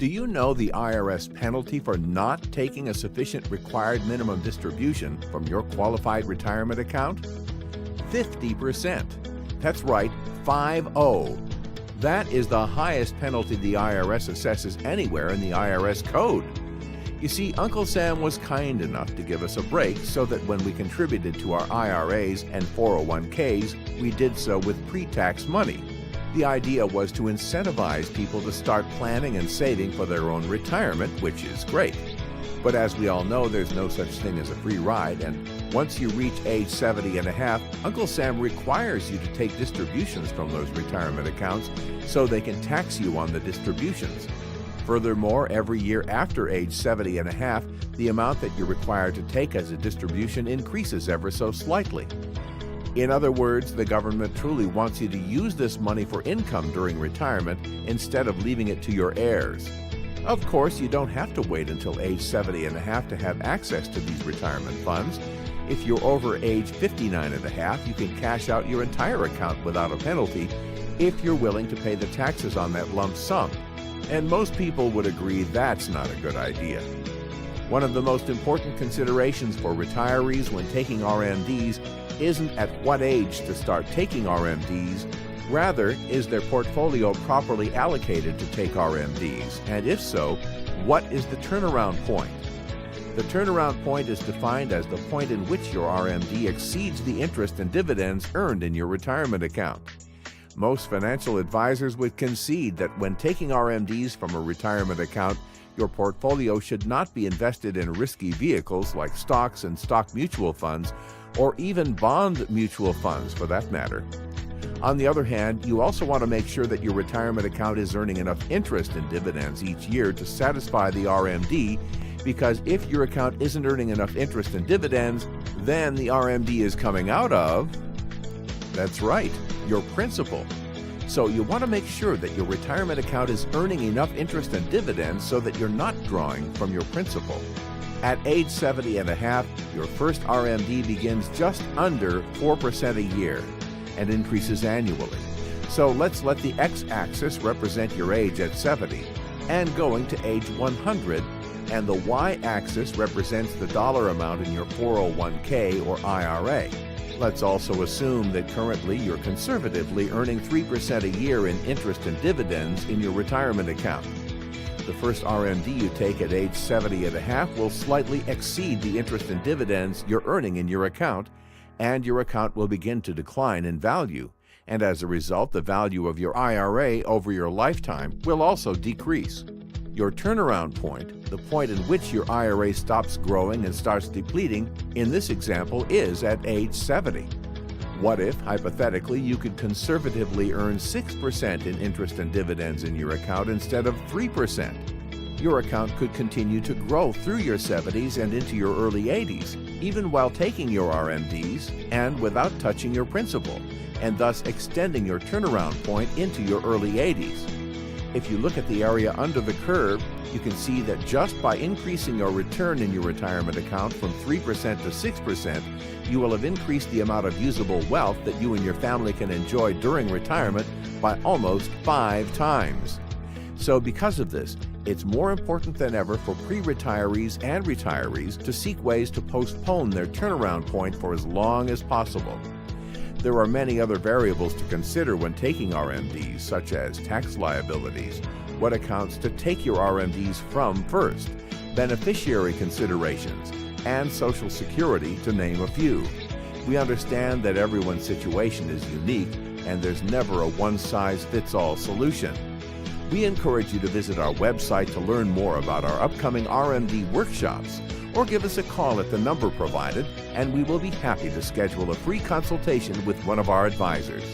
Do you know the IRS penalty for not taking a sufficient required minimum distribution from your qualified retirement account? 50%. That's right, 50. That is the highest penalty the IRS assesses anywhere in the IRS code. You see, Uncle Sam was kind enough to give us a break so that when we contributed to our IRAs and 401ks, we did so with pre-tax money. The idea was to incentivize people to start planning and saving for their own retirement, which is great. But as we all know, there's no such thing as a free ride, and once you reach age 70 and a half, Uncle Sam requires you to take distributions from those retirement accounts so they can tax you on the distributions. Furthermore, every year after age 70 and a half, the amount that you're required to take as a distribution increases ever so slightly. In other words, the government truly wants you to use this money for income during retirement instead of leaving it to your heirs. Of course, you don't have to wait until age 70 and a half to have access to these retirement funds. If you're over age 59 and a half, you can cash out your entire account without a penalty if you're willing to pay the taxes on that lump sum. And most people would agree that's not a good idea. One of the most important considerations for retirees when taking RMDs isn't at what age to start taking RMDs, rather, is their portfolio properly allocated to take RMDs? And if so, what is the turnaround point? The turnaround point is defined as the point in which your RMD exceeds the interest and dividends earned in your retirement account. Most financial advisors would concede that when taking RMDs from a retirement account, your portfolio should not be invested in risky vehicles like stocks and stock mutual funds, or even bond mutual funds for that matter. On the other hand, you also want to make sure that your retirement account is earning enough interest and dividends each year to satisfy the RMD, because if your account isn't earning enough interest and dividends, then the RMD is coming out of, that's right, your principal. So you want to make sure that your retirement account is earning enough interest and dividends so that you're not drawing from your principal. At age 70 and a half, your first RMD begins just under 4% a year and increases annually. So let's let the x-axis represent your age at 70 and going to age 100, and the y-axis represents the dollar amount in your 401k or IRA. Let's also assume that currently you're conservatively earning 3% a year in interest and dividends in your retirement account. The first RMD you take at age 70 and a half will slightly exceed the interest and dividends you're earning in your account, and your account will begin to decline in value. And as a result, the value of your IRA over your lifetime will also decrease. Your turnaround point, the point in which your IRA stops growing and starts depleting, in this example is at age 70. What if, hypothetically, you could conservatively earn 6% in interest and dividends in your account instead of 3%? Your account could continue to grow through your 70s and into your early 80s, even while taking your RMDs and without touching your principal, and thus extending your turnaround point into your early 80s. If you look at the area under the curve, you can see that just by increasing your return in your retirement account from 3% to 6%, you will have increased the amount of usable wealth that you and your family can enjoy during retirement by almost 5 times. So because of this, it's more important than ever for pre-retirees and retirees to seek ways to postpone their turnaround point for as long as possible. There are many other variables to consider when taking RMDs, such as tax liabilities, what accounts to take your RMDs from first, beneficiary considerations, and Social Security, to name a few. We understand that everyone's situation is unique, and there's never a one-size-fits-all solution. We encourage you to visit our website to learn more about our upcoming RMD workshops, or give us a call at the number provided, and we will be happy to schedule a free consultation with one of our advisors.